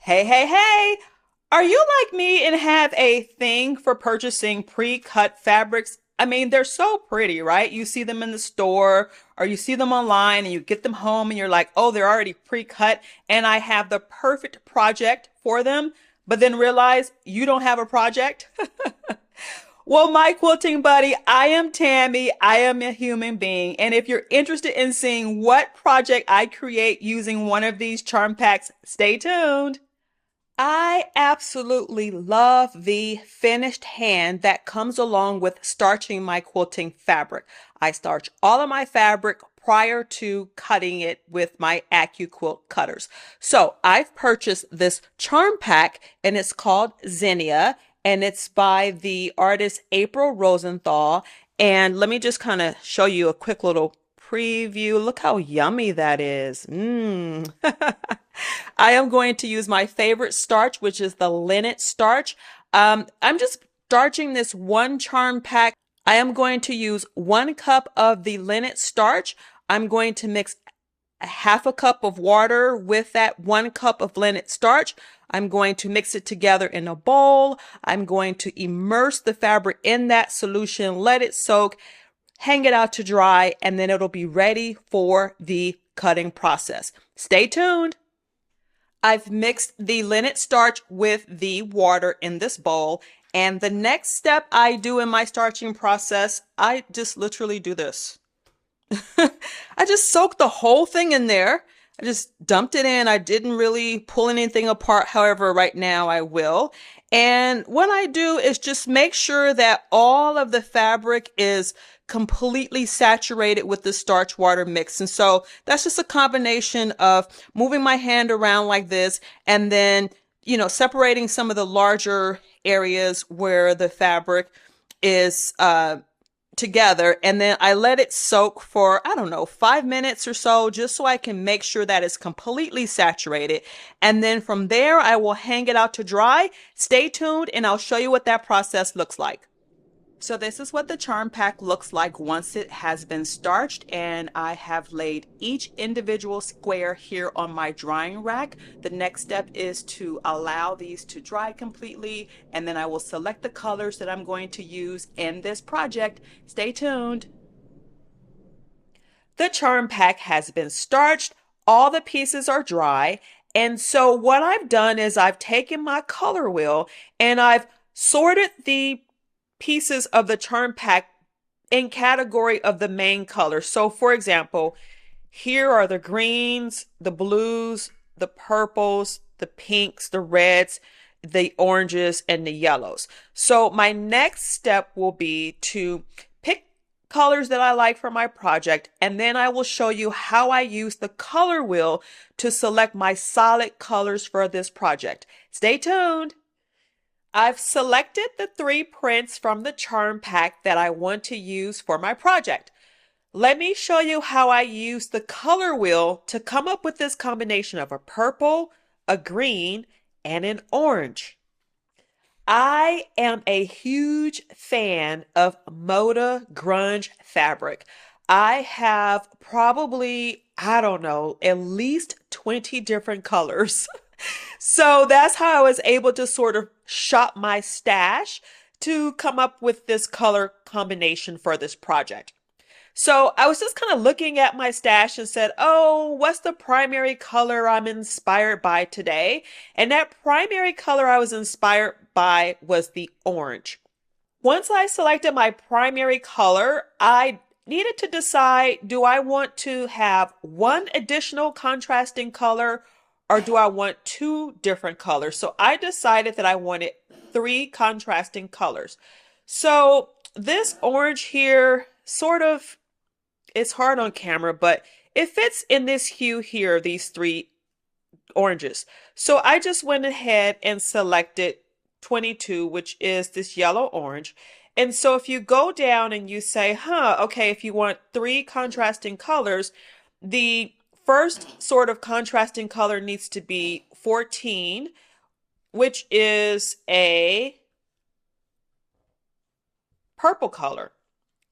Hey, hey, hey! Are you like me and have a thing for purchasing pre-cut fabrics? I mean, they're so pretty, right? You see them in the store or you see them online and you get them home and you're like, oh, they're already pre-cut and I have the perfect project for them, but then realize you don't have a project. Well, my quilting buddy, I am Tammy. I am a human being. And if you're interested in seeing what project I create using one of these charm packs, stay tuned. I absolutely love the finished hand that comes along with starching my quilting fabric. I starch all of my fabric prior to cutting it with my AccuQuilt cutters. So I've purchased this charm pack and it's called Zinnia and it's by the artist April Rosenthal. And let me just kind of show you a quick little preview. Look how yummy that is. Mmm. I am going to use my favorite starch, which is the linnet starch. I'm just starching this one charm pack. I am going to use 1 cup of the linnet starch. I'm going to mix a half a cup of water with that 1 cup of linnet starch. I'm going to mix it together in a bowl. I'm going to immerse the fabric in that solution, let it soak, hang it out to dry, and then it'll be ready for the cutting process. Stay tuned. I've mixed the linnet starch with the water in this bowl. And the next step I do in my starching process, I just literally do this. I just soaked the whole thing in there. I just dumped it in. I didn't really pull anything apart. However, right now I will. And what I do is just make sure that all of the fabric is completely saturated with the starch water mix. And so that's just a combination of moving my hand around like this and then, separating some of the larger areas where the fabric is together, and then I let it soak for, I don't know, 5 minutes or so, just so I can make sure that it's completely saturated. And then from there, I will hang it out to dry. Stay tuned and I'll show you what that process looks like. So this is what the charm pack looks like once it has been starched, and I have laid each individual square here on my drying rack. The next step is to allow these to dry completely, and then I will select the colors that I'm going to use in this project. Stay tuned. The charm pack has been starched. All the pieces are dry. And so what I've done is I've taken my color wheel and I've sorted the pieces of the charm pack in category of the main color. So for example, here are the greens, the blues, the purples, the pinks, the reds, the oranges, and the yellows. So my next step will be to pick colors that I like for my project, and then I will show you how I use the color wheel to select my solid colors for this project. Stay tuned. I've selected the 3 prints from the charm pack that I want to use for my project. Let me show you how I use the color wheel to come up with this combination of a purple, a green, and an orange. I am a huge fan of Moda grunge fabric. I have probably, I don't know, at least 20 different colors. So that's how I was able to sort of shop my stash to come up with this color combination for this project. So I was just kind of looking at my stash and said, oh, what's the primary color I'm inspired by today? And that primary color I was inspired by was the orange. Once I selected my primary color, I needed to decide, do I want to have one additional contrasting color or do I want 2 different colors? So I decided that I wanted 3 contrasting colors. So this orange here sort of, it's hard on camera, but it fits in this hue here, these 3 oranges. So I just went ahead and selected 22, which is this yellow orange. And so if you go down and you say, okay, if you want 3 contrasting colors, the first sort of contrasting color needs to be 14, which is a purple color.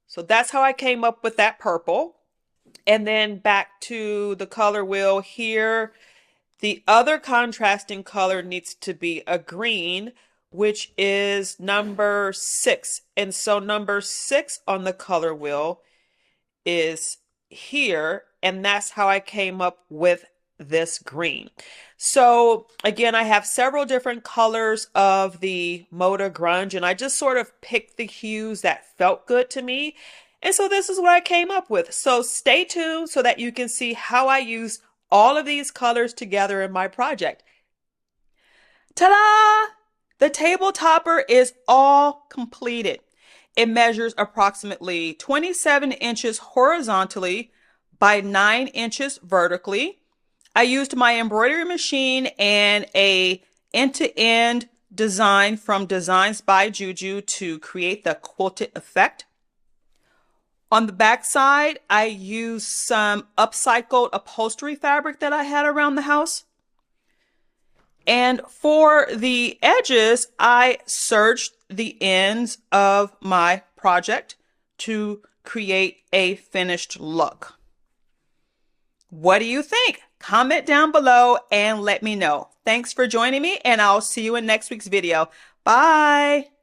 So that's how I came up with that purple. And then back to the color wheel here. The other contrasting color needs to be a green, which is number 6. And so number 6 on the color wheel is here, and that's how I came up with this green. So again, I have several different colors of the Moda Grunge, and I just sort of picked the hues that felt good to me. And so this is what I came up with. So stay tuned so that you can see how I use all of these colors together in my project. Ta-da! The table topper is all completed. It measures approximately 27 inches horizontally by 9 inches vertically. I used my embroidery machine and a end-to-end design from Designs by Juju to create the quilted effect. On the back side, I used some upcycled upholstery fabric that I had around the house. And for the edges, I serged the ends of my project to create a finished look. What do you think? Comment down below and let me know. Thanks for joining me, and I'll see you in next week's video. Bye!